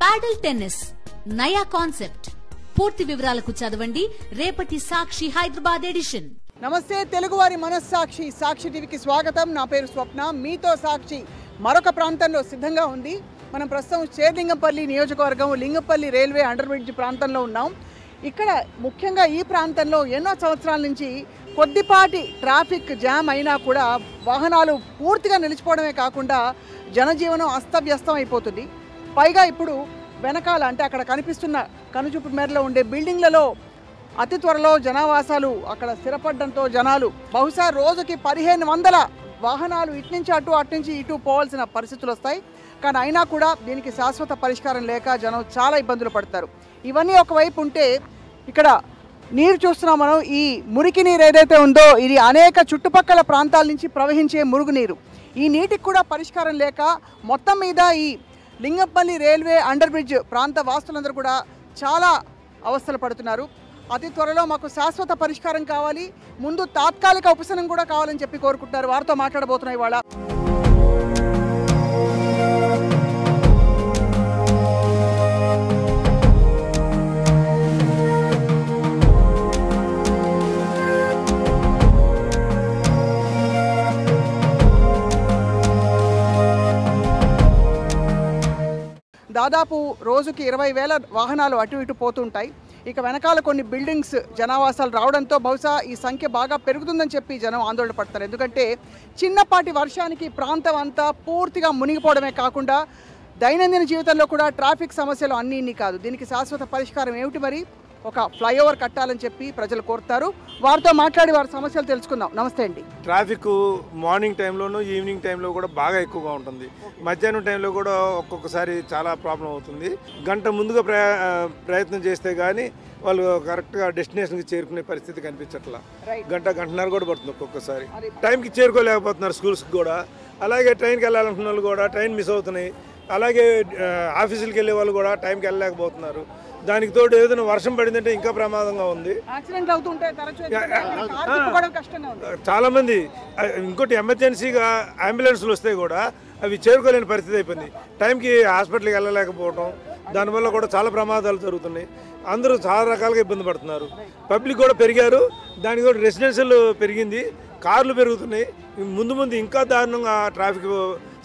పాడల్ tennis నయా concept. పూర్తి వివరాలకు చదవండి రేపటి సాక్షి హైదరాబాద్ ఎడిషన్. నమస్తే తెలుగువారి మనస్సాక్షి సాక్షి టీవీకి స్వాగతం. నా పేరు స్వప్న. మీతో సాక్షి మరొక ప్రాంతంలో సిద్ధంగా ఉంది. మనం ప్రస్తుతం చేర్లింగంపల్లి నియోజకవర్గం లింగంపల్లి రైల్వే అండర్ బ్రిడ్జ్ ప్రాంతంలో ఉన్నాం. ఇక్కడ ముఖ్యంగా ఈ ప్రాంతంలో ఎన్నో సంవత్సరాల నుంచి కొద్దిపాటి ట్రాఫిక్ జామ్ అయినా కూడా వాహనాలు పూర్తిగా నిలిచిపోవడమే కాకుండా జనజీవనం అస్తవ్యస్తం అయిపోతుంది. పైగా ఇప్పుడు వెనకాల అంటే అక్కడ కనిపిస్తున్న కనుచూపు మేరలో ఉండే బిల్డింగ్లలో అతి త్వరలో జనావాసాలు అక్కడ స్థిరపడడంతో జనాలు బహుశా రోజుకి 1500 వాహనాలు ఇటు నుంచి ఇటు పోవాల్సిన పరిస్థితులు వస్తాయి. కానీ అయినా కూడా దీనికి శాశ్వత పరిష్కారం లేక జనం చాలా ఇబ్బందులు పడతారు. ఇవన్నీ ఒకవైపు ఉంటే ఇక్కడ నీరు చూస్తున్నాం మనం. ఈ మురికి నీరు ఏదైతే ఉందో ఇది అనేక చుట్టుపక్కల ప్రాంతాల నుంచి ప్రవహించే మురుగునీరు. ఈ నీటికి కూడా పరిష్కారం లేక మొత్తం మీద ఈ లింగంపల్లి రైల్వే అండర్ బ్రిడ్జ్ ప్రాంత వాసులందరూ కూడా చాలా అవస్థలు పడుతున్నారు. అతి త్వరలో మాకు శాశ్వత పరిష్కారం కావాలి, ముందు తాత్కాలిక ఉపశమనం కూడా కావాలని చెప్పి కోరుకుంటున్నారు. వారితో మాట్లాడబోతున్నాయి ఇవాళ. దాదాపు రోజుకి 20,000 వాహనాలు అటు ఇటు పోతుంటాయి. ఇక వెనకాల కొన్ని బిల్డింగ్స్ జనావాసాలు రావడంతో బహుశా ఈ సంఖ్య బాగా పెరుగుతుందని చెప్పి జనం ఆందోళన పడతారు. ఎందుకంటే చిన్నపాటి వర్షానికి ప్రాంతం అంతా పూర్తిగా మునిగిపోవడమే కాకుండా దైనందిన జీవితంలో కూడా ట్రాఫిక్ సమస్యలు అన్నీ కాదు. దీనికి శాశ్వత పరిష్కారం ఏమిటి? మరి ఒక ఫ్లైఓవర్ కట్టాలని చెప్పి ప్రజలు కోరుతారు. వారితో మాట్లాడి వారి సమస్యలు తెలుసుకుందాం. నమస్తే అండి. ట్రాఫిక్ మార్నింగ్ టైంలోనూ ఈవినింగ్ టైంలో కూడా బాగా ఎక్కువగా ఉంటుంది. మధ్యాహ్నం టైంలో కూడా ఒక్కొక్కసారి చాలా ప్రాబ్లం అవుతుంది. గంట ముందుగా ప్రయత్నం చేస్తే కానీ వాళ్ళు కరెక్ట్గా డెస్టినేషన్కి చేరుకునే పరిస్థితి కనిపించట్లా. గంటన్నర కూడా పడుతుంది ఒక్కొక్కసారి. టైంకి చేరుకోలేకపోతున్నారు స్కూల్స్కి కూడా. అలాగే ట్రైన్కి వెళ్ళాలనుకున్న వాళ్ళు కూడా ట్రైన్ మిస్ అవుతున్నాయి. అలాగే ఆఫీసులకు వెళ్ళే వాళ్ళు కూడా టైంకి వెళ్ళలేకపోతున్నారు. దానికి తోడు ఏదైనా వర్షం పడిందంటే ఇంకా ప్రమాదంగా ఉంది. చాలా మంది ఇంకోటి ఎమర్జెన్సీగా అంబులెన్స్లు వస్తే కూడా అవి చేరుకోలేని పరిస్థితి అయిపోయింది. టైంకి హాస్పిటల్కి వెళ్ళలేకపోవడం, దానివల్ల కూడా చాలా ప్రమాదాలు జరుగుతున్నాయి. అందరూ చాలా రకాలుగా ఇబ్బంది పడుతున్నారు. పబ్లిక్ కూడా పెరిగారు, దానికి కూడా రెసిడెన్షియల్ పెరిగింది, కార్లు పెరుగుతున్నాయి. ముందు ఇంకా దారుణంగా ట్రాఫిక్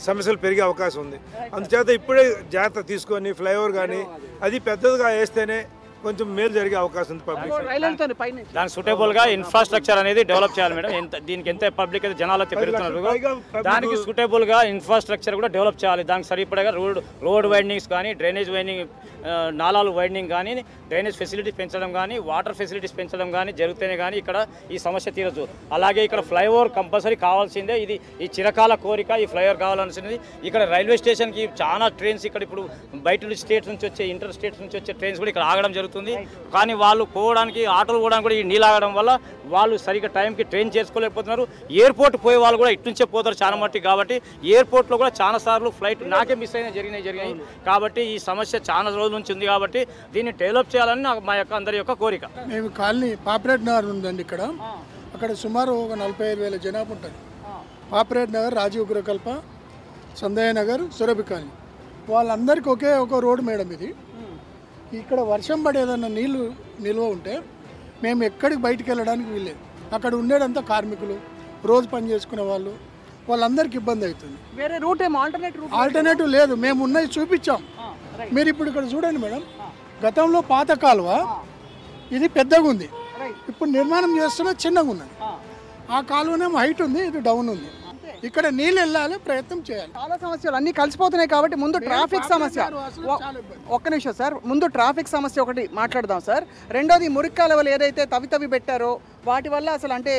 సమస్యలు పెరిగే అవకాశం ఉంది. అందుచేత ఇప్పుడే జాగ్రత్త తీసుకొని ఫ్లైఓవర్ కానీ అది పెద్దదిగా వేస్తేనే కొంచెం మేలు జరిగే అవకాశం ఉంది. పబ్లిక్ దానికి సూటబుల్ గా ఇన్ఫ్రాస్ట్రక్చర్ అనేది డెవలప్ చేయాలి మేడం. దీనికి ఎంత పబ్లిక్ అయితే జనాలు అయితే పెరుగుతున్నారు, దానికి సూటబుల్ గా ఇన్ఫ్రాస్ట్రక్చర్ కూడా డెవలప్ చేయాలి. దానికి సరిపడగా రోడ్ వైండింగ్స్ కానీ, డ్రైనేజ్ వైండింగ్, నాలాలు వైండింగ్ కానీ, డ్రైనేజ్ ఫెసిలిటీస్ పెంచడం కానీ, వాటర్ ఫెసిలిటీస్ పెంచడం కానీ జరిగితేనే కానీ ఇక్కడ ఈ సమస్య తీరదు. అలాగే ఇక్కడ ఫ్లైఓవర్ కంపల్సరీ కావాల్సిందే. ఇది ఈ చిరకాల కోరిక, ఈ ఫ్లైఓవర్ కావాల్సింది. ఇక్కడ రైల్వే స్టేషన్కి చాలా ట్రైన్స్ ఇక్కడ ఇప్పుడు బయట స్టేట్స్ నుంచి వచ్చే, ఇంటర్ స్టేట్స్ నుంచి వచ్చే ట్రైన్స్ కూడా ఇక్కడ ఆగడం జరుగుతుంది. కానీ వాళ్ళు పోవడానికి, ఆటోలు పోవడానికి కూడా ఈ నీళ్ళు ఆగడం వల్ల వాళ్ళు సరిగ్గా టైంకి ట్రైన్ చేసుకోలేకపోతున్నారు. ఎయిర్పోర్ట్ పోయే వాళ్ళు కూడా ఇటు నుంచే పోతారు చాలా మట్టి. కాబట్టి ఎయిర్పోర్ట్లో కూడా చాలా సార్లు ఫ్లైట్ నాకే మిస్ అయినా జరిగినాయి. కాబట్టి ఈ సమస్య చాలా రోజుల నుంచి ఉంది. కాబట్టి దీన్ని డెవలప్ చేయాలని నాకు మా యొక్క అందరి యొక్క కోరిక. మేము కాలనీ పాపిరెడ్డి నగర్ ఉందండి. అక్కడ సుమారు ఒక 45,000 జనాభా ఉంటుంది. పాపిరెడ్డి నగర్, రాజీవ్ గృహకల్ప, సందయ్య నగర్, సురభి కాలనీ, వాళ్ళందరికీ ఒకే ఒక రోడ్డు మేడం ఇది. ఇక్కడ వర్షం పడేదన్న నీళ్ళు నిల్వ ఉంటే మేము ఎక్కడికి బయటికి వెళ్ళడానికి వీల్లేదు. అక్కడ ఉండేదంతా కార్మికులు, రోజు పని చేసుకునే వాళ్ళందరికీ ఇబ్బంది అవుతుంది. వేరే రూట్ ఏమో ఆల్టర్నేటివ్ లేదు. మేము ఉన్నది చూపించాం. మీరు ఇప్పుడు ఇక్కడ చూడండి మేడం, గతంలో పాత కాలువ ఇది పెద్దగా ఉంది, ఇప్పుడు నిర్మాణం చేస్తున్న చిన్నగా ఉన్నది. ఆ కాలువనేమో హైట్ ఉంది, ఇది డౌన్ ఉంది. ఇక్కడ నీళ్ళు వెళ్ళాలి, ప్రయత్నం చేయాలి. చాలా సమస్యలు అన్నీ కలిసిపోతున్నాయి. కాబట్టి ముందు ట్రాఫిక్ సమస్య, ఒక్క నిమిషం సార్, ముందు ట్రాఫిక్ సమస్య ఒకటి మాట్లాడదాం సార్. రెండోది మురికి కాలువలు ఏదైతే తవ్వి పెట్టారో వాటి వల్ల అసలు అంటే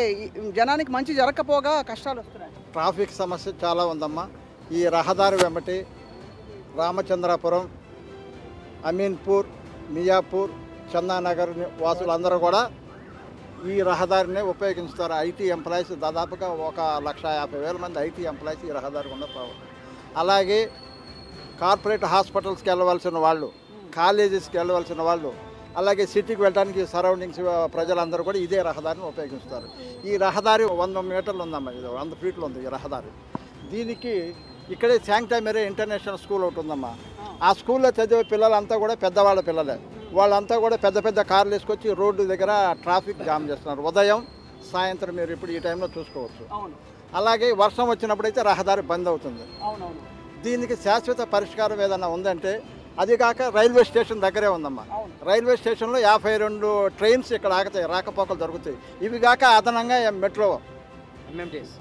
జనానికి మంచి జరగకపోగా కష్టాలు వస్తున్నాయి. ట్రాఫిక్ సమస్య చాలా ఉందమ్మా. ఈ రహదారి వెంబటి రామచంద్రాపురం, అమీన్పూర్, మియాపూర్, చందానగర్ వాసులందరూ కూడా ఈ రహదారిని ఉపయోగిస్తారు. ఐటీ ఎంప్లాయీస్ దాదాపుగా 1,50,000 మంది ఐటీ ఎంప్లాయీస్ ఈ రహదారి గుండా పోవాలి. అలాగే కార్పొరేట్ హాస్పిటల్స్కి వెళ్ళవలసిన వాళ్ళు, కాలేజెస్కి వెళ్ళవలసిన వాళ్ళు, అలాగే సిటీకి వెళ్ళడానికి సరౌండింగ్స్ ప్రజలందరూ కూడా ఇదే రహదారిని ఉపయోగిస్తారు. ఈ రహదారి 100 మీటర్లు ఉందమ్మా, ఇది 100 ఫీట్లు ఉంది ఈ రహదారి. దీనికి ఇక్కడే శాంక్టైమరీ ఇంటర్నేషనల్ స్కూల్ ఒకటి ఉందమ్మా. ఆ స్కూల్లో చదివే పిల్లలంతా కూడా పెద్దవాళ్ళ పిల్లలే. వాళ్ళంతా కూడా పెద్ద పెద్ద కార్లు వేసుకొచ్చి రోడ్డు దగ్గర ట్రాఫిక్ జామ్ చేస్తున్నారు. ఉదయం సాయంత్రం మీరు ఇప్పుడు ఈ టైంలో చూసుకోవచ్చు. అలాగే వర్షం వచ్చినప్పుడైతే రహదారి బంద్ అవుతుంది. దీనికి శాశ్వత పరిష్కారం ఏదన్నా ఉందంటే అది కాక రైల్వే స్టేషన్ దగ్గరే ఉందమ్మా. రైల్వే స్టేషన్లో 52 ట్రైన్స్ ఇక్కడ ఆగుతాయి, రాకపోకలు జరుగుతాయి. ఇవి కాక అదనంగా మెట్రో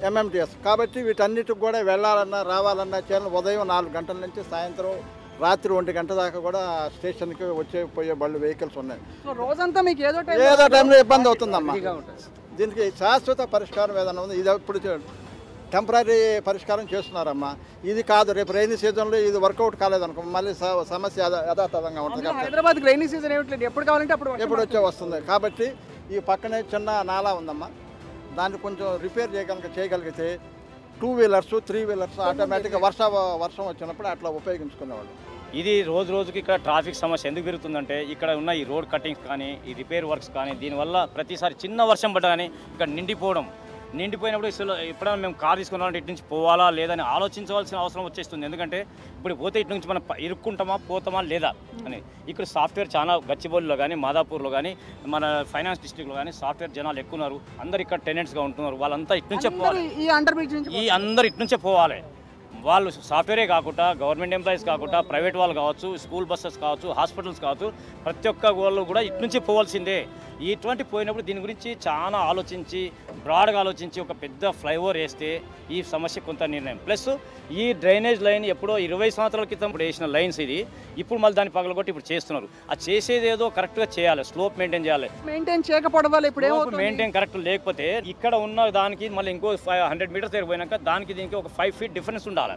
ఎంఎంటీఎస్. కాబట్టి వీటన్నిటికి కూడా వెళ్ళాలన్నా రావాలన్నా ఉదయం 4 గంటల నుంచి సాయంత్రం రాత్రి 1 గంట దాకా కూడా స్టేషన్కి వచ్చే పోయే బళ్ళు వెహికల్స్ ఉన్నాయి. రోజంతా మీకు ఏదో టైంలో ఇబ్బంది అవుతుందమ్మా. దీనికి శాశ్వత పరిష్కారం ఏదైనా ఉంది. ఇది ఇప్పుడు టెంపరీ పరిష్కారం చేస్తున్నారమ్మా. ఇది కాదు రేపు రైనీ సీజన్లో ఇది వర్కౌట్ కాలేదనుకో మళ్ళీ సమస్య యథాతథంగా ఉంటుంది. హైదరాబాద్ రైనీ సీజన్ ఏమిటి, ఎప్పుడు కావాలంటే ఎప్పుడు వచ్చే వస్తుంది. కాబట్టి ఈ పక్కనే చిన్న నాలా ఉందమ్మా. దాన్ని కొంచెం రిపేర్ చేయగలిగితే 2 వీలర్స్ 3 వీలర్స్ ఆటోమేటిక్గా వర్షం వచ్చినప్పుడు అట్లా ఉపయోగించుకునేవాళ్ళు. ఇది రోజు రోజుకి ఇక్కడ ట్రాఫిక్ సమస్య ఎందుకు పెరుగుతుందంటే ఇక్కడ ఉన్న ఈ రోడ్ కటింగ్స్ కానీ ఈ రిపేర్ వర్క్స్ కానీ దీనివల్ల ప్రతిసారి చిన్న వర్షం పడ్డా కానీ ఇక్కడ నిండిపోయినప్పుడు ఎప్పుడైనా మేము కార్ తీసుకున్నామంటే ఇటు నుంచి పోవాలా లేదని ఆలోచించవలసిన అవసరం వచ్చేస్తుంది. ఎందుకంటే ఇప్పుడు పోతే ఇటు నుంచి మనం ఇరుక్కుంటామా పోతామా లేదా అని. ఇక్కడ సాఫ్ట్వేర్ చాలా గచ్చిబౌలిలో కానీ మాదాపూర్లో కానీ మన ఫైనాన్స్ డిస్ట్రిక్ట్లో కానీ సాఫ్ట్వేర్ జనాలు ఎక్కువ ఉన్నారు. అందరు ఇక్కడ టెనెంట్స్గా ఉంటున్నారు. వాళ్ళంతా ఇటు నుంచే పోవాలి. అందరు ఇటు నుంచే పోవాలి. వాళ్ళు సాఫ్ట్వేరే కాకుండా గవర్నమెంట్ ఎంప్లాయీస్ కాకుండా ప్రైవేట్ వాళ్ళు కావచ్చు, స్కూల్ బస్సెస్ కావచ్చు, హాస్పిటల్స్ కావచ్చు, ప్రతి ఒక్క వాళ్ళు కూడా ఇటు నుంచి పోవాల్సిందే. ఇటువంటి పోయినప్పుడు దీని గురించి చాలా ఆలోచించి బ్రాడ్గా ఆలోచించి ఒక పెద్ద ఫ్లైఓవర్ వేస్తే ఈ సమస్య కొంత నిర్ణయం. ప్లస్ ఈ డ్రైనేజ్ లైన్ ఎప్పుడో 20 సంవత్సరాల క్రితం ఇప్పుడు వేసిన లైన్స్ ఇది. ఇప్పుడు మళ్ళీ దాన్ని పగలగొట్టి ఇప్పుడు చేస్తున్నారు. అది చేసేది ఏదో కరెక్ట్గా చేయాలి, స్లోప్ మెయింటైన్ చేయాలి. మెయింటైన్ చేయకపోవడం వల్ల ఇప్పుడు మెయింటైన్ కరెక్ట్ లేకపోతే ఇక్కడ ఉన్న దానికి మళ్ళీ ఇంకో 100 మీటర్స్ దగ్గర పోయినాక దానికి దీనికి ఒక 5 ఫీట్ డిఫరెన్స్ ఉండాలి.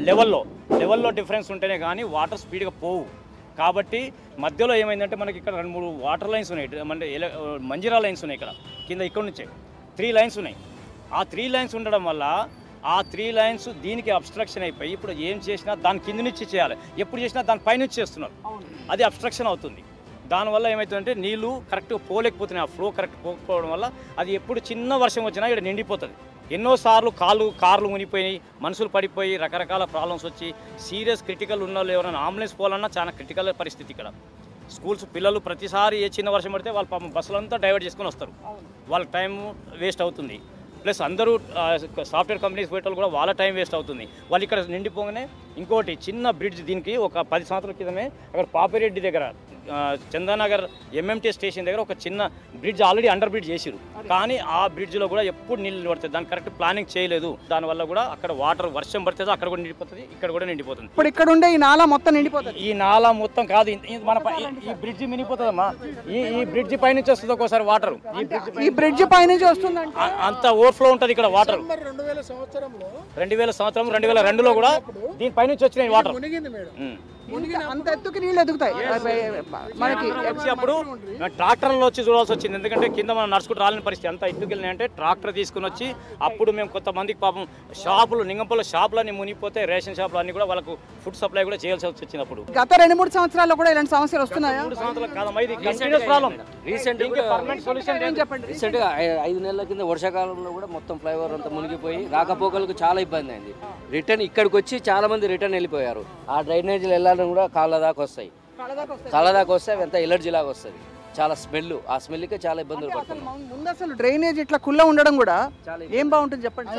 లెవెల్లో డిఫరెన్స్ ఉంటేనే కానీ వాటర్ స్పీడ్గా పోవు. కాబట్టి మధ్యలో ఏమైందంటే మనకి ఇక్కడ 2-3 వాటర్ లైన్స్ ఉన్నాయి, అంటే మంజీరా లైన్స్ ఉన్నాయి. ఇక్కడ నుంచే 3 లైన్స్ ఉన్నాయి. ఆ 3 లైన్స్ ఉండడం వల్ల ఆ 3 లైన్స్ దీనికి అబ్స్ట్రక్షన్ అయిపోయి ఇప్పుడు ఏం చేసినా దాని కింద నుంచి చేయాలి, ఎప్పుడు చేసినా దాని పైనుంచి చేస్తున్నారు. అది అబ్స్ట్రక్షన్ అవుతుంది. దానివల్ల ఏమవుతుందంటే నీళ్ళు కరెక్ట్గా పోలేకపోతున్నాయి. ఆ ఫ్లో కరెక్ట్ పోకపోవడం వల్ల అది ఎప్పుడు చిన్న వర్షం వచ్చినా ఇక్కడ నిండిపోతుంది. ఎన్నోసార్లు కార్లు మునిగిపోయి మనుషులు పడిపోయి రకరకాల ప్రాబ్లమ్స్ వచ్చి సీరియస్ క్రిటికల్ ఉన్న వాళ్ళు ఎవరైనా అంబులెన్స్ పోవాలన్నా చాలా క్రిటికల్ పరిస్థితి. ఇక్కడ స్కూల్స్ పిల్లలు ప్రతిసారి ఏ చిన్న వర్షం పడితే వాళ్ళ పాపం బస్సులంతా డైవర్ట్ చేసుకొని వస్తారు. వాళ్ళ టైం వేస్ట్ అవుతుంది. ప్లస్ అందరూ సాఫ్ట్వేర్ కంపెనీస్ పోయేటోళ్ళు కూడా వాళ్ళ టైం వేస్ట్ అవుతుంది. వాళ్ళు ఇక్కడ నిండిపోగానే ఇంకోటి చిన్న బ్రిడ్జ్ దీనికి ఒక 10 సంవత్సరాల క్రితమే అక్కడ పాపిరెడ్డి దగ్గర చందానగర్ ఎంఎంటీ స్టేషన్ దగ్గర ఒక చిన్న బ్రిడ్జ్ ఆల్రెడీ అండర్ బ్రిడ్జ్ చేసిరు. కానీ ఆ బ్రిడ్జ్లో కూడా ఎప్పుడు నీళ్ళు పడుతుంది, దాన్ని కరెక్ట్ ప్లానింగ్ చేయలేదు. దానివల్ల కూడా అక్కడ వాటర్ వర్షం పడుతుంది, అక్కడ కూడా నిండిపోతుంది, ఇక్కడ కూడా నిండిపోతుంది. ఇప్పుడు ఇక్కడ ఉండే ఈ నాలా మొత్తం నిండిపోతుంది. ఈ నాలా మొత్తం కాదు, మన ఈ బ్రిడ్జ్ మినిపోతుందమ్మా. ఈ బ్రిడ్జ్ పైనుంచి వస్తుంది ఒక్కోసారి వాటర్. ఈ బ్రిడ్జ్ పైనుంచి వస్తుంది, అంత ఓవర్ఫ్లో ఉంటుంది ఇక్కడ వాటర్. 2000 సంవత్సరం 2002లో కూడా దీని పైనుంచి వచ్చినాయి వాటర్. అంత ఎత్తుకి నీళ్ళు ఎదుగుతాయి. మనకి అప్పుడు ట్రాక్టర్లో వచ్చి చూడాల్సి వచ్చింది. ఎందుకంటే కింద మనం నడుచుకుంటూ రాలేని పరిస్థితి. అంత ఎత్తుకి వెళ్ళినాయంటే ట్రాక్టర్ తీసుకుని వచ్చి అప్పుడు మేము కొంతమందికి పాపం షాపులు నింగంపల్లి షాపులన్నీ మునిగిపోతే రేషన్ షాపులు అన్ని కూడా వాళ్ళకు ఫుడ్ సప్లై కూడా చేయాల్సి వచ్చింది. అప్పుడు గత 2-3 సంవత్సరాల్లో కూడా ఇలాంటి సమస్యలు వస్తున్నాయా? 3 సంవత్సరాలు కాదమ్మా, ఇది కంటిన్యూస్ ప్రాబ్లం. రీసెంట్గా 5 నెలల కింద వర్షాకాలంలో కూడా మొత్తం ఫ్లైఓవర్ అంతా మునిగిపోయి రాకపోకలకు చాలా ఇబ్బంది అయింది. రిటర్న్ ఇక్కడికి వచ్చి చాలా మంది రిటర్న్ వెళ్ళిపోయారు. ఆ డ్రైనేజీలు వెళ్ళాలని కూడా కాళ్ళ దాకా వస్తాయి. అంత ఎలర్జీ లాగా వస్తుంది, చాలా స్మెల్. ఆ స్మెల్కే చాలా ఇబ్బందులు పడుతున్నాం. ముందు అసలు డ్రైనేజ్ ఇట్లా కుల్ల ఉండడం కూడా ఏం బాగుంటుంది చెప్పండి.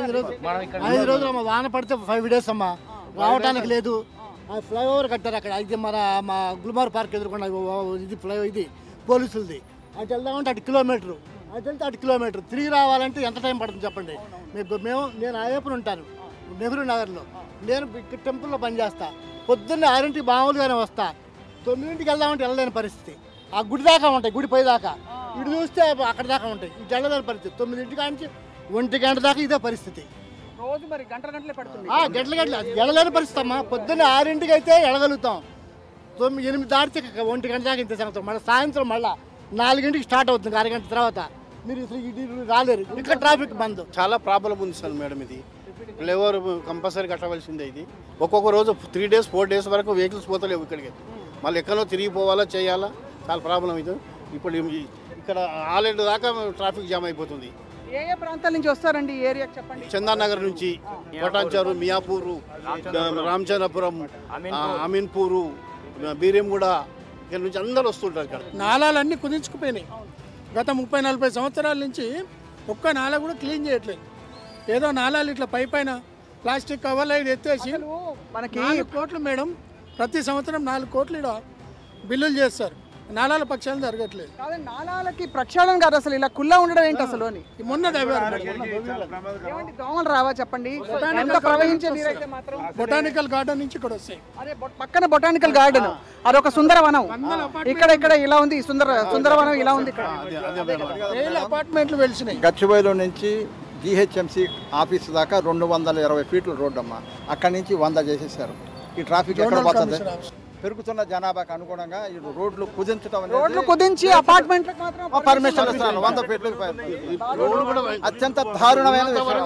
5 రోజులు వాన పడితే 5 days అమ్మా రావడానికి లేదు. ఆ ఫ్లైఓవర్ కట్టారు అక్కడ. అయితే మా గుల్మార్ పార్క్ ఎదుర్కొన్న ఇది పోలీసులది. అటు వెళ్దామంటే 8 కిలోమీటరు, అటు వెళ్తే 8 కిలోమీటరు తిరిగి రావాలంటే ఎంత టైం పడుతుంది చెప్పండి. నేను అయ్యప్పని ఉంటాను నెహ్రూ నగర్లో. నేను టెంపుల్లో పనిచేస్తా. పొద్దున్నే 6ంటికి మామూలుగానే వస్తా. 9ంటికి వెళ్దామంటే వెళ్ళలేని పరిస్థితి. ఆ గుడి దాకా ఉంటాయి, గుడి పై దాకా. ఇటు చూస్తే అక్కడ దాకా ఉంటాయి. ఇటు వెళ్ళలేని పరిస్థితి. 9ంటికి నుంచి 1 గంట దాకా ఇదే పరిస్థితి. రోజు మరి గంటలు పడుతుంది. గంటలు వెళ్ళలేని పరిస్థితి అమ్మా. పొద్దున్నే 6ంటికి అయితే వెళ్ళగలుగుతాం. 8 దాటితే 1 గంట దాకా ఇంత సంగతి. మళ్ళీ సాయంత్రం మళ్ళీ 4ంటికి స్టార్ట్ అవుతుంది. 1 గంట తర్వాత మీరు ఇటు రాలేరు. ఇక్కడ ట్రాఫిక్ బంద్. చాలా ప్రాబ్లం ఉంది సార్ మేడం. ఇది ఫ్లైఓవర్ కంపల్సరీ కట్టవలసిందే. ఇది ఒక్కొక్క రోజు 3 days 4 days వరకు వెహికల్స్ పోతలేవు ఇక్కడికి. మళ్ళీ ఎక్కడో తిరిగిపోవాలా చేయాలా, చాలా ప్రాబ్లం ఇది. ఇప్పుడు ఇక్కడ ఆల్రెడీ దాకా ట్రాఫిక్ జామ్ అయిపోతుంది. ఏ ఏ ప్రాంతాల నుంచి వస్తారండి ఈ ఏరియాకి చెప్పండి? చందానగర్ నుంచి, పటాన్చారు, మియాపూరు, రామచంద్రపురం, అమీన్పూరు, బీరేంగూడ, ఇక్కడ నుంచి అందరూ వస్తుంటారు. ఇక్కడ నాలాలన్నీ కుదించుకుపోయినాయి. గత 30-40 సంవత్సరాల నుంచి ఒక్క నాలా కూడా క్లీన్ చేయట్లేదు. ఏదో నాలాలు ఇట్లా పైన ప్లాస్టిక్ కవర్లు ఇది ఎత్తేసి మనకి 4 కోట్లు మేడం, ప్రతి సంవత్సరం 4 కోట్లు ఇక్కడ బిల్లులు చేస్తారు. నాలాల పక్షాలు జరగట్లేదు. నాలాలకి ప్రక్షాళన కాదు, అసలు ఇలా కుల్లా ఉండడం ఏంటి అసలు అని మొన్న దోమలు రావా చెప్పండి? బొటానికల్ గార్డెన్ నుంచి ఇక్కడ వస్తాయి. అదే పక్కన బొటానికల్ గార్డెన్, అదొక సుందరవనం. ఇక్కడ ఇలా ఉంది, సుందరవనం ఇలా ఉంది. అపార్ట్మెంట్లు వెలిసినాయి. గచ్చిబౌలి నుంచి GHMC ఆఫీస్ దాకా 220 ఫీట్ల రోడ్డు అమ్మ. అక్కడి నుంచి 100 చేసేసారు. ఈ ట్రాఫిక్ ఎక్కడ పోతుంది? పెరుగుతున్న జనాభాకు అనుగుణంగా రోడ్లు కుదించడం, రోడ్లు కుదించి అపార్ట్మెంట్లకు మాత్రం పర్మిషన్ ఇస్తున్నారు. 100 ఫీట్లకు అత్యంత దారుణమైన విషయం.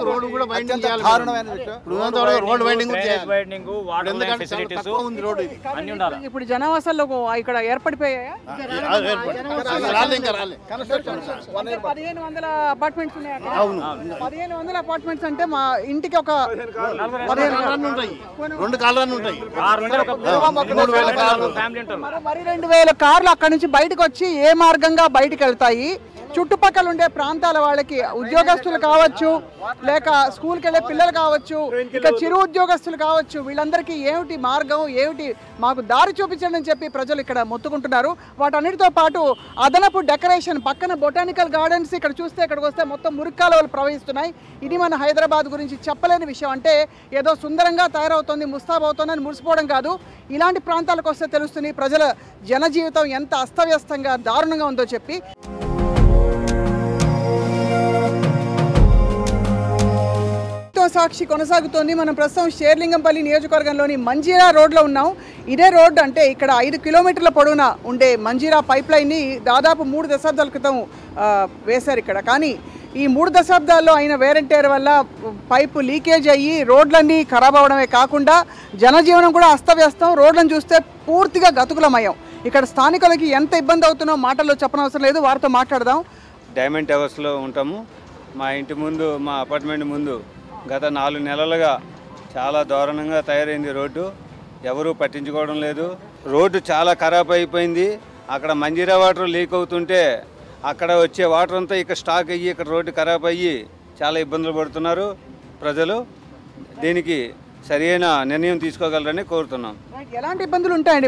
ఇప్పుడు జనావాసాల్లో ఇక్కడ ఏర్పడిపోయాయా? 1500 అపార్ట్మెంట్స్ ఉన్నాయి. 1500 అపార్ట్మెంట్స్ అంటే మా ఇంటికి ఒక 2 కాలనీ ఉంటాయి. మరి 2000 కార్లు అక్కడి నుంచి బయటకు వచ్చి ఏ మార్గంగా బయటకు వెళ్తాయి? చుట్టుపక్కల ఉండే ప్రాంతాల వాళ్ళకి, ఉద్యోగస్తులు కావచ్చు, లేక స్కూల్కి వెళ్ళే పిల్లలు కావచ్చు, ఇక చిరు ఉద్యోగస్తులు కావచ్చు, వీళ్ళందరికీ ఏమిటి మార్గం, ఏమిటి మాకు దారి చూపించండి అని చెప్పి ప్రజలు ఇక్కడ మొత్తుకుంటున్నారు. వాటన్నిటితో పాటు అదనపు డెకరేషన్, పక్కన బొటానికల్ గార్డెన్స్, ఇక్కడ చూస్తే ఇక్కడికి వస్తే మొత్తం మురికాలువలు ప్రవహిస్తున్నాయి. ఇది మన హైదరాబాద్ గురించి చెప్పలేని విషయం. అంటే ఏదో సుందరంగా తయారవుతుంది, ముస్తాబవుతుంది అని మురిసిపోవడం కాదు. ఇలాంటి ప్రాంతాలకు వస్తే తెలుస్తుంది ప్రజల జనజీవితం ఎంత అస్తవ్యస్తంగా దారుణంగా ఉందో చెప్పి. సాక్షి కొనసాగుతోంది. మనం ప్రస్తుతం షేర్లింగంపల్లి నియోజకవర్గంలోని మంజీరా రోడ్లో ఉన్నాం. ఇదే రోడ్డు అంటే ఇక్కడ 5 కిలోమీటర్ల పొడవున ఉండే మంజీరా పైప్ లైన్ని దాదాపు 3 దశాబ్దాల క్రితం వేశారు ఇక్కడ. కానీ ఈ 3 దశాబ్దాల్లో అయిన వేరెంటేర్ వల్ల పైపు లీకేజ్ అయ్యి రోడ్లన్నీ ఖరాబ్ అవడమే కాకుండా జనజీవనం కూడా అస్తవ్యస్తం. రోడ్లను చూస్తే పూర్తిగా గతుకులమయం. ఇక్కడ స్థానికులకి ఎంత ఇబ్బంది అవుతుందో మాటల్లో చెప్పనవసరం లేదు, వారితో మాట్లాడదాం. డైమండ్ టవర్స్లో ఉంటాము. మా ఇంటి ముందు, మా అపార్ట్మెంట్ ముందు గత 4 నెలలుగా చాలా దారుణంగా తయారైంది రోడ్డు. ఎవరూ పట్టించుకోవడం లేదు. రోడ్డు చాలా ఖరాబ్ అయిపోయింది. అక్కడ మంజీరా వాటర్ లీక్ అవుతుంటే అక్కడ వచ్చే వాటర్ అంతా ఇక్కడ స్టాక్ అయ్యి ఇక్కడ రోడ్డు ఖరాబ్ అయ్యి చాలా ఇబ్బందులు పడుతున్నారు ప్రజలు. దీనికి సరైన నిర్ణయం తీసుకోగలరని కోరుతున్నాం. ఎలాంటి ఇబ్బందులు ఉంటాయండి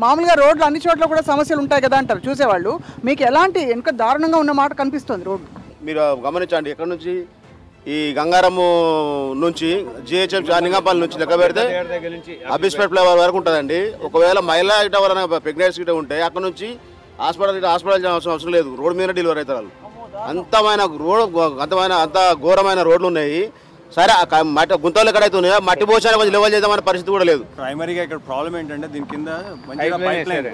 మామూలుగా రోడ్లు అన్ని చోట్ల కూడా సమస్యలు ఉంటాయి కదా అంటారు చూసేవాళ్ళు. మీకు ఎలాంటి ఇంకా దారుణంగా ఉన్న మాట కనిపిస్తుంది రోడ్డు? మీరు గమనించండి, ఇక్కడ నుంచి ఈ గంగారము నుంచి GHMC లింగంపల్లి నుంచి లెక్క పెడితే అబిస్పేట్ ఫ్లైఓవర్ వరకు ఉంటుందండి. ఒకవేళ మహిళా ఇట వలన ప్రెగ్నెన్సీ ఇట ఉంటే అక్కడ నుంచి హాస్పిటల్ అవసరం లేదు, రోడ్ మీద డెలివరీ అవుతారు. అంత ఘోరమైన రోడ్లు ఉన్నాయి. సరే మట్టి గుంతలు ఎక్కడైతే ఉన్నాయో మట్టి పోషణ కొంచెం లెవెల్ చేద్దామనే పరిస్థితి కూడా లేదు. ప్రైమరీగా ఇక్కడ ప్రాబ్లం ఏంటంటే దీని కింద మంజీరా పైప్ లైన్,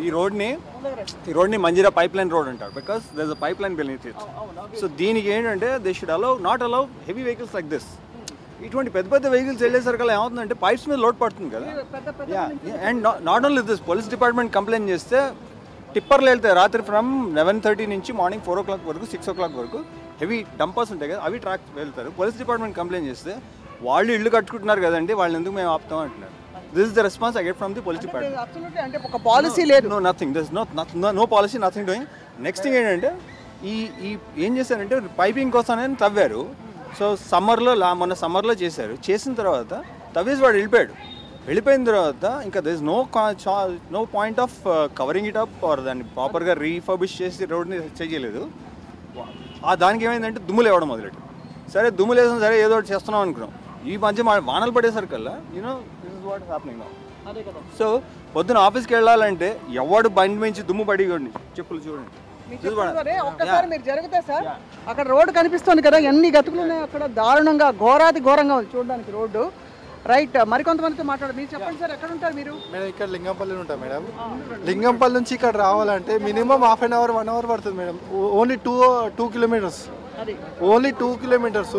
ఈ రోడ్ని మంజీరా పైప్ లైన్ రోడ్ అంటారు. Because there is a pipe line beneath it. So దీనికి ఏంటంటే they should not allow heavy vehicles like this. ఇటువంటి పెద్ద పెద్ద వెహికల్స్ వెళ్ళేసరికల్లా ఏమవుతుందంటే పైప్స్ మీద లోడ్ పడుతుంది కదా. And not only this, police department complaint చేస్తే టిప్పర్లు వెళ్తాయి రాత్రి ఫ్రమ్ 11:30 నుంచి మార్నింగ్ 4 o'clock వరకు, 6 o'clock వరకు హెవీ డంపర్స్ ఉంటాయి కదా, అవి ట్రాక్ వెళ్తారు. పోలీస్ డిపార్ట్మెంట్ కంప్లైంట్ చేస్తే వాళ్ళు ఇల్లు కట్టుకుంటున్నారు కదండి, వాళ్ళు ఎందుకు మేము ఆపుతాం అంటున్నారు. This is the response I get from the police department. అంటే ఒక పాలసీ లేదు, nothing, this no policy, nothing doing. Next thing ఏంటంటే ఈ ఏం చేశారంటే పైపింగ్ కోసమే తవ్వారు. సో మొన్న సమ్మర్లో చేసిన తర్వాత తవ్వేసి వాడు వెళ్ళిపోయిన తర్వాత ఇంకా there is no point of covering it up or దాన్ని ప్రాపర్గా రీఫర్బిష్ చేసి రోడ్ని చేయలేదు. దానికి ఏమైందంటే దుమ్ములు ఇవ్వడం మొదలెట్టు. సరే దుమ్ములు వేసాం, సరే ఏదో ఒకటి చేస్తున్నాం అనుకున్నాం. ఈ మధ్య వానలు పడేసరికల్లా this is what is happening now. So పొద్దున ఆఫీస్కి వెళ్ళాలంటే ఎవడు బండి మించి దుమ్ము పడి చెప్పులు చూడండి. ఒక్కసారి మీరు జరిగితే సార్ అక్కడ రోడ్డు కనిపిస్తుంది కదా, ఎన్ని గతుకులు ఉన్నాయి అక్కడ, దారుణంగా ఘోరంగా ఉంది చూడడానికి రోడ్డు. రైట్, మరికొంతమందితో మాట్లాడారు. మీరు చెప్పండి సార్, ఎక్కడ ఉంటారు మీరు? మేడం ఇక్కడ లింగంపల్లి ఉంటాం మేడం. లింగంపల్లి నుంచి ఇక్కడ రావాలంటే మినిమం ½ an hour 1 hour పడుతుంది madam. Only 2 kilometers, only 2 kilometers.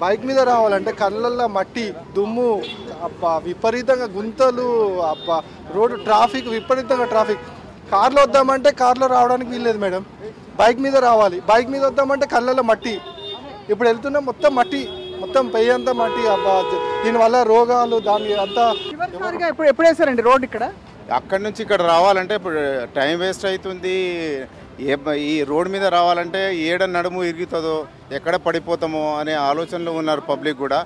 Bike మీద రావాలంటే కళ్ళల్లో మట్టి, దుమ్ము, అబ్బా విపరీతంగా గుంతలు, అబ్బా రోడ్డు ట్రాఫిక్, విపరీతంగా ట్రాఫిక్. కార్లో వద్దామంటే కార్లో రావడానికి వీల్లేదు మేడం. బైక్ మీద రావాలి. బైక్ మీద వద్దామంటే కళ్ళలో మట్టి, ఇప్పుడు వెళ్తున్నాం మొత్తం మట్టి, మొత్తం పెయ్యి అంతా మట్టి. అబ్బా దీనివల్ల రోగాలు దాని అంతా. ఎప్పుడు వేసారండి రోడ్ ఇక్కడ? అక్కడి నుంచి ఇక్కడ రావాలంటే ఇప్పుడు టైం వేస్ట్ అవుతుంది. ఈ రోడ్ మీద రావాలంటే ఏడ నడుము ఇరుగుతుందో ఎక్కడ పడిపోతామో అనే ఆలోచనలో ఉన్నారు పబ్లిక్ కూడా.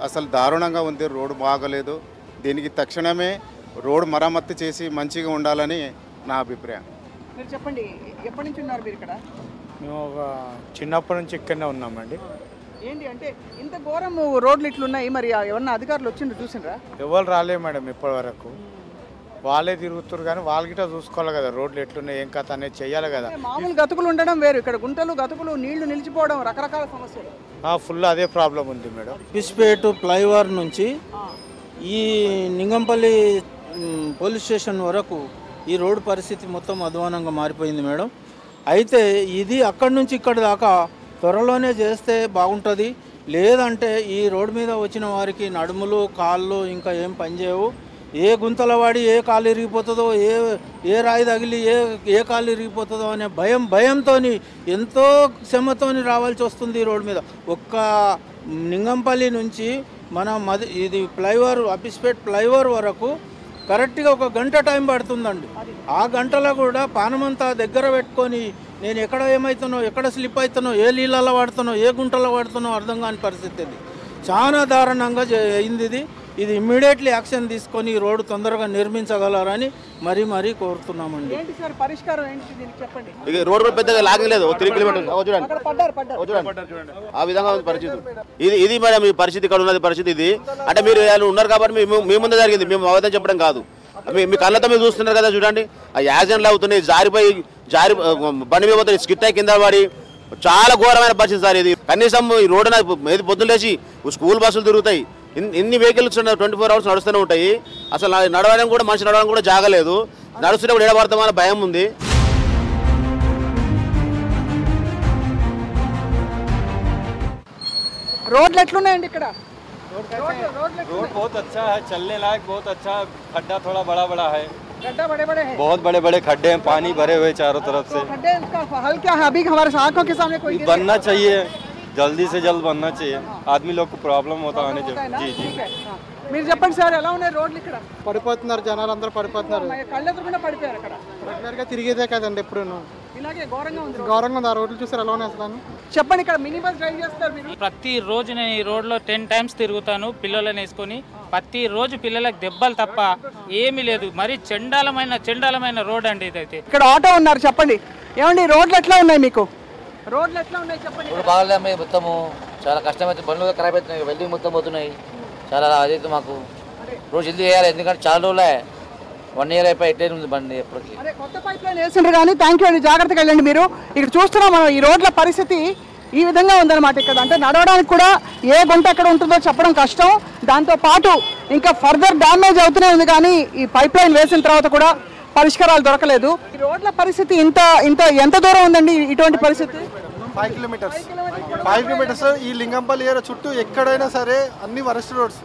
అసలు దారుణంగా ఉంది, రోడ్డు బాగలేదు. దీనికి తక్షణమే రోడ్ మరమ్మత్తు చేసి మంచిగా ఉండాలని నా అభిప్రాయం. మీరు చెప్పండి, ఎప్పటి నుంచి ఉన్నారు మీరు ఇక్కడ? మేము ఒక చిన్నప్పటి నుంచి ఇక్కడనే ఉన్నామండి. ఏంటి అంటే ఇంత ఘోరం రోడ్లు ఇట్లున్నాయి, మరి ఎవరన్నా అధికారులు వచ్చిండ్రు చూసిండ్రా? ఎవరు రాలే మేడం ఇప్పటి వరకు. వాళ్ళే తిరుగుతారు కానీ వాళ్ళకిట చూసుకోవాలి కదా రోడ్లు ఎట్లున్నాయి ఏం కథ అనేది చెయ్యాలి కదా. మామూలు గతుకులు ఉండడం వేరు, ఇక్కడ గుంటలు గతుకులు నీళ్లు నిలిచిపోవడం రకరకాల సమస్యలు. ఫుల్ అదే ప్రాబ్లం ఉంది మేడం. పిస్పేట ఫ్లైఓవర్ నుంచి ఈ నింగంపల్లి పోలీస్ స్టేషన్ వరకు ఈ రోడ్డు పరిస్థితి మొత్తం అధ్వానంగా మారిపోయింది మేడం. అయితే ఇది అక్కడి నుంచి ఇక్కడ దాకా త్వరలోనే చేస్తే బాగుంటుంది. లేదంటే ఈ రోడ్డు మీద వచ్చిన వారికి నడుములు కాళ్ళు ఇంకా ఏం పనిచేయవు. ఏ గుంతల వాడి ఏ కాలు ఇరిగిపోతుందో, ఏ రాయి తగిలి ఏ కాలు ఇరిగిపోతుందో అనే భయంతో ఎంతో శ్రమతోని రావాల్సి వస్తుంది ఈ రోడ్డు మీద. ఒక్క నింగంపల్లి నుంచి మన ఇది ఫ్లైఓవర్ అపిస్పేట్ ఫ్లైఓవర్ వరకు కరెక్ట్గా 1 గంట టైం పడుతుందండి. ఆ గంటలో కూడా పానమంతా దగ్గర పెట్టుకొని నేను ఎక్కడ ఏమవుతానో, ఎక్కడ స్లిప్ అవుతానో, ఏ నీళ్ళలో వాడుతానో, ఏ గుంటలో వాడుతానో అర్థం కాని పరిస్థితి. ఇది చాలా దారుణంగా అయింది. ఇది ఇమ్మీడియట్లీ యాక్షన్ తీసుకొని ఈ రోడ్డు తొందరగా నిర్మించగలరని మరీ కోరుతున్నామండి. ఏంటి సార్ పరిష్కారం ఏంటి దీనికి చెప్పండి? ఇక రోడ్డు పెద్దగా లాగలేదు, 3 కిలోమీటర్లు ఆ విధంగా ఉంది పరిస్థితి. ఇది మేడం ఈ పరిస్థితి, ఇక్కడ ఉన్నది పరిస్థితి ఇది. అంటే మీరు ఉన్నారు కాబట్టి మీ ముందే జరిగింది, మేము అవధం చెప్పడం కాదు. మీ కళ్ళతో మీరు చూస్తున్నారు కదా, చూడండి ఆ యాక్సిడెంట్లు అవుతున్నాయి, జారి బండి మీద పోతుంది, స్కిట్ అయి కింద పడి చాలా ఘోరమైన పరిస్థితి సార్ ఇది. కనీసం ఈ రోడ్డు పొద్దున్న లేచి స్కూల్ బస్సులు తిరుగుతాయి, ఇన్ని వెహికల్స్ 24 hours నడుస్తూనే ఉంటాయి. అసలు నడవడం కూడా మనిషి నడవడం కూడా జాగలేదు, నడుస్తుంటే కూడా ఎడబడతామని భయం ఉంది. రోడ్లు ఎట్లున్నాయండి ఇక్కడ? रोड बहुत अच्छा है, चलने लायक बहुत अच्छा है. खड्डा थोड़ा बड़ा है, गड्ढा बड़े हैं, बहुत बड़े खड्डे हैं, पानी भरे हुए चारों तरफ से. खड्डे का हल क्या है? अभी हमारे आंखों के सामने कोई बनना चाहिए, जल्दी से जल्द बनना चाहिए. आदमी लोग को प्रॉब्लम होता है. जी మీరు చెప్పండి సార్, ఎలా ఉన్నాయి రోడ్లు ఇక్కడ? పడిపోతున్నారు, జనాలు అందరూ పడిపోతున్నారు. కళ్ళెదురుకుండా పడిపోయారు అక్కడ. రెగ్యులర్గా తిరిగేదే కదండి ఎప్పుడు. ఇలాగే ఘోరంగా ఉంది. ఘోరంగా ఉంది ఆ రోడ్లు చూసారు ఎలా ఉన్నాయి అసలు. చెప్పండి, ఇక్కడ మినీ బస్ డ్రైవ్ చేస్తారు మీరు? ప్రతిరోజు నేను ఈ రోడ్లో 10 times తిరుగుతాను పిల్లలను వేసుకొని. ప్రతిరోజు పిల్లలకు దెబ్బలు తప్ప ఏమీ లేదు. మరి చెండాలమైన రోడ్ అండి ఇదైతే. ఇక్కడ ఆటో ఉన్నారు, చెప్పండి ఏమండి రోడ్లు ఎట్లా ఉన్నాయి మీకు? రోడ్లు ఎట్లా ఉన్నాయి చెప్పండి. బాగాలేదు, మొత్తము చాలా కష్టమైతే, బండ్లు ఖరాబ్ అవుతున్నాయి, వెల్డింగ్ మొత్తం పోతున్నాయి. చాలా అదైతే మాకు రోజు జల్దీ వేయాలి, ఎందుకంటే చాలా రోజులే 1 year అయిపోయి ఎట్లే ఉంది బండి ఎప్పటికీ. కొత్త పైప్ లైన్ వేసిండ్రు కానీ థ్యాంక్ యూ అండి, జాగ్రత్తగా వెళ్ళండి. మీరు ఇక్కడ చూస్తున్నాం మనం ఈ రోడ్ల పరిస్థితి ఈ విధంగా ఉందన్నమాట. ఇక్కడ అంటే నడవడానికి కూడా ఏ గుంట ఎక్కడ ఉంటుందో చెప్పడం కష్టం. దాంతోపాటు ఇంకా ఫర్దర్ డ్యామేజ్ అవుతూనే ఉంది, కానీ ఈ పైప్ లైన్ వేసిన తర్వాత కూడా పరిష్కారాలు దొరకలేదు. ఈ రోడ్ల పరిస్థితి ఎంత దూరం ఉందండి ఇటువంటి పరిస్థితి? 5 kilometers. ఈ లింగంపల్లి ఏరియా చుట్టూ ఎక్కడైనా సరే అన్ని వరస్ట్ రోడ్స్.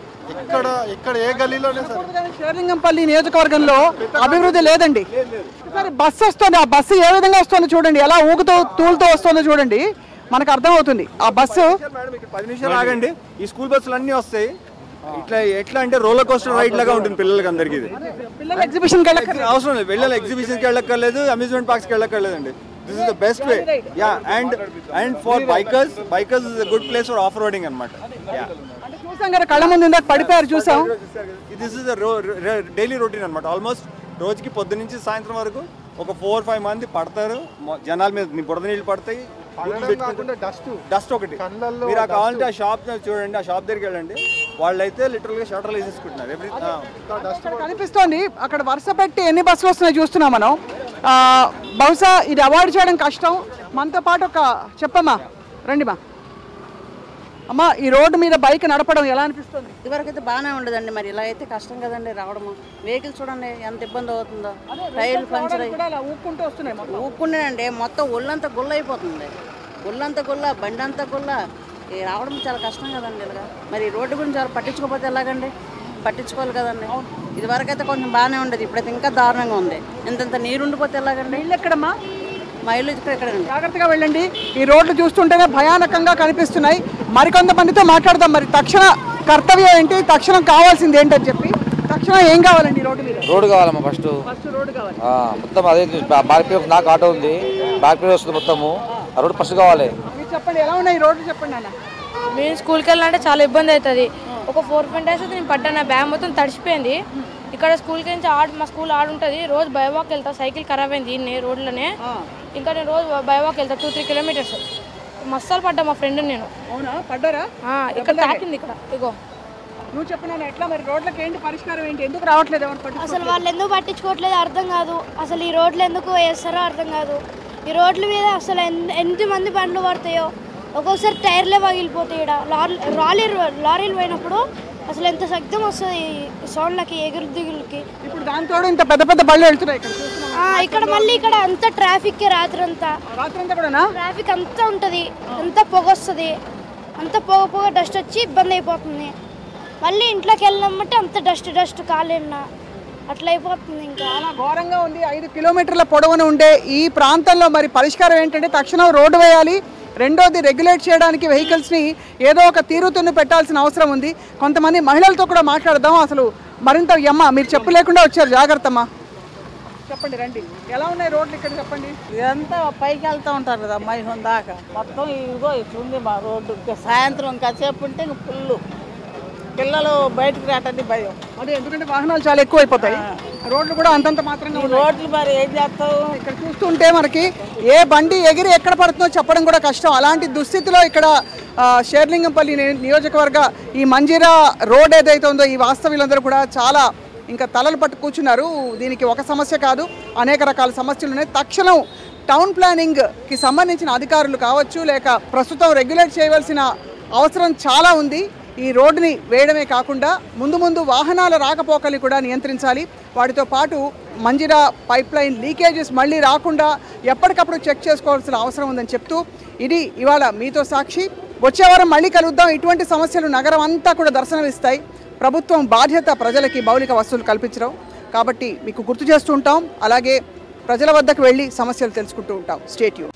ఎక్కడ ఏ గల్లీలోనే సరే. షేర్లింగంపల్లి నియోజకవర్గంలో అభివృద్ధి లేదండి. సరే బస్సు వస్తుంది, ఆ బస్సు ఏ విధంగా వస్తుందో చూడండి, ఎలా ఊగుతూ తూలుతూ వస్తుందో చూడండి, మనకు అర్థమవుతుంది. ఆ బస్సు 10 నిమిషాలు ఆగండి, ఈ స్కూల్ బస్సులు అన్నీ వస్తాయి. ఎట్లా అంటే రోలర్ కోస్టర్ రైడ్ లాగా ఉంటుంది పిల్లలకి అందరికీ. పిల్లలు ఎగ్జిబిషన్కి అవసరం లేదు, వెళ్ళాలి ఎగ్జిబిషన్కి వెళ్ళక్కర్లేదు, amusement పార్క్స్కి వెళ్ళక్కర్లేదండి. This is the best way. Yeah, and for bikers is a good place for off-roading అన్నమాట. Yeah. చూసాం కదా కళ్ళ ముందు ఇందాక పడిపోయారు చూసాం. This is a daily routine అన్నమాట. ఆల్మోస్ట్ రోజుకి పొద్దు నుంచి సాయంత్రం వరకు ఒక 4-5 మంది పడతారు. జనాల మీద బురద నీళ్ళు పడతాయి, డస్ట్ ఒకటి. మీరు కావాలంటే ఆ షాప్ చూడండి, ఆ షాప్ దగ్గరికి వెళ్ళండి, వాళ్ళైతే లిటరల్ గా షటర్లు వేసేసుకుంటున్నారు. కనిపిస్తోంది అక్కడ వరుస పెట్టి ఎన్ని బస్సులు వస్తున్నాయి చూస్తున్నాం మనం. బహుశా ఇది అవాయిడ్ చేయడం కష్టం. మనతో పాటు ఒక చెప్పమ్మా, రండి మా అమ్మ, ఈ రోడ్డు మీద బైక్ నడపడం ఎలా అనిపిస్తుంది? ఇదివరకు అయితే బాగానే ఉండదండి, మరి ఇలా అయితే కష్టం కదండి రావడము. వెహికల్స్ చూడండి ఎంత ఇబ్బంది అవుతుందో, టైర్లు పంచర్ ఊపుకుంటేనండి మొత్తం ఒళ్ళంతా గుల్ల అయిపోతుంది. ఒళ్ళంతా గుల్ల, బండి అంతా గుల్ల, రావడం చాలా కష్టం కదండి ఇలాగా. మరి రోడ్డు గురించి చాలా పట్టించుకోకపోతే ఎలాగండి? పట్టించుకోవాలి కదండి. ఇదివరకు అయితే కొంచెం బాగానే ఉండేది, ఇప్పుడైతే ఇంకా దారుణంగా ఉంది. ఇంత నీరు ఉండిపోతే ఎలాగండి? నీళ్ళు ఎక్కడమ్మా? మా ఇల్లు ఇక్కడ జాగ్రత్తగా వెళ్ళండి. ఈ రోడ్లు చూస్తుంటేనే భయానకంగా కనిపిస్తున్నాయి. మరికొంతమందితో మాట్లాడదాం. మరి తక్షణ కర్తవ్యం ఏంటి, తక్షణం కావాల్సింది ఏంటని చెప్పి. తక్షణం ఏం కావాలండి ఈ రోడ్డు మీద? రోడ్డు కావాలమ్మా. ఫస్ట్ రోడ్డు కావాలి. మొత్తం అదే బార్పీ నాకు ఆటో ఉంది, బార్పీ వస్తుంది మొత్తము. ఆ రోడ్డు ఫస్ట్ కావాలి. మీరు చెప్పండి ఎలా ఉన్నాయి ఈ రోడ్లు చెప్పండి అన్న. మేము స్కూల్కి వెళ్ళాలంటే చాలా ఇబ్బంది అవుతుంది. ఒక 4-5 days అయితే నేను పడ్డాను, నా బ్యాగ్ మొత్తం తడిసిపోయింది. ఇక్కడ స్కూల్కి నుంచి మా స్కూల్ ఆడుంటుంది, రోజు బైవాక్ వెళ్తా. సైకిల్ ఖరాబ్ అయింది ఇన్ని రోడ్లోనే. ఇంకా నేను రోజు బైవాక్ వెళ్తా 2-3 kilometers. మస్తాలు పడ్డా మా ఫ్రెండ్ నేను. అవునా పడ్డారా? ఇక్కడ తాకింది ఇక్కడ. ఇగో నువ్వు చెప్పినాను ఎట్లా మరి రోడ్లకి ఏంటి పరిష్కారం ఏంటి, ఎందుకు రావట్లేదు? అసలు వాళ్ళు ఎందుకు పట్టించుకోవట్లేదు అర్థం కాదు. అసలు ఈ రోడ్లు ఎందుకు వేస్తారో అర్థం కాదు. ఈ రోడ్ల మీద అసలు ఎంతమంది బండ్లు పడతాయో, ఒక్కొక్కసారి టైర్లే పగిలిపోతాయి. లారీలు పోయినప్పుడు అసలు ఎంత శబ్దం వస్తుంది సౌండ్లకి, ఎగురు దిగులకి. ఇప్పుడు దాంతో ఇంత పెద్ద పెద్ద బళ్ళు వెళ్తున్నాయి ఇక్కడ. మళ్ళీ ఇక్కడ అంతా ట్రాఫిక్ రాత్రంతా ట్రాఫిక్ అంతా ఉంటుంది, అంతా పొగ వస్తుంది, అంతా పొగ డస్ట్ వచ్చి ఇబ్బంది అయిపోతుంది. మళ్ళీ ఇంట్లోకి వెళ్ళినామంటే అంత డస్ట్ కాలేనా అట్లా అయిపోతుంది. ఇంకా చాలా ఘోరంగా ఉంది. 5 kilometerల పొడవున ఉండే ఈ ప్రాంతంలో మరి పరిష్కారం ఏంటంటే తక్షణం రోడ్డు వేయాలి. రెండోది రెగ్యులేట్ చేయడానికి వెహికల్స్ని ఏదో ఒక తీరుతున్ను పెట్టాల్సిన అవసరం ఉంది. కొంతమంది మహిళలతో కూడా మాట్లాడదాం. అసలు మరింత మీరు చెప్పలేకుండా వచ్చారు, జాగ్రత్తమ్మా. చెప్పండి రండి, ఎలా ఉన్నాయి రోడ్లు ఇక్కడ చెప్పండి. ఇదంతా పైకి వెళ్తూ ఉంటారు కదా మైహం దాకా, మొత్తం ఇదిగో ఇట్లుంది మా రోడ్డు. ఇంకా సాయంత్రం కాసేపు ఉంటే ఇంక పుల్లు, పిల్లలు బయటకు రావటానికి భయం. అదే ఎందుకంటే వాహనాలు చాలా ఎక్కువ అయిపోతాయి, రోడ్లు కూడా అంతంత మాత్రంగా రోడ్లు మరి ఏం చేస్తావు. ఇక్కడ చూస్తుంటే మనకి ఏ బండి ఎగిరి ఎక్కడ పడుతుందో చెప్పడం కూడా కష్టం. అలాంటి దుస్థితిలో ఇక్కడ షేర్లింగంపల్లి నియోజకవర్గ ఈ మంజీరా రోడ్ ఏదైతే ఉందో ఈ వాస్తవ్యులందరూ కూడా చాలా ఇంకా తలలు పట్టు కూర్చున్నారు. దీనికి ఒక సమస్య కాదు, అనేక రకాల సమస్యలు ఉన్నాయి. తక్షణం టౌన్ ప్లానింగ్కి సంబంధించిన అధికారులు కావచ్చు, లేక ప్రస్తుతం రెగ్యులేట్ చేయవలసిన అవసరం చాలా ఉంది. ఈ రోడ్డుని వేయడమే కాకుండా ముందు వాహనాల రాకపోకల్ని కూడా నియంత్రించాలి. వాటితో పాటు మంజీరా పైప్ లైన్ లీకేజెస్ మళ్ళీ రాకుండా ఎప్పటికప్పుడు చెక్ చేసుకోవాల్సిన అవసరం ఉందని చెప్తూ ఇది ఇవాళ మీతో సాక్షి. వచ్చే వారం మళ్ళీ కలుద్దాం. ఇటువంటి సమస్యలు నగరం అంతా కూడా దర్శనమిస్తాయి. ప్రభుత్వం బాధ్యత ప్రజలకి మౌలిక వసతులు కల్పించడం కాబట్టి మీకు గుర్తు చేస్తూ ఉంటాం. అలాగే ప్రజల వద్దకు వెళ్ళి సమస్యలు తెలుసుకుంటూ ఉంటాం. Stay tune.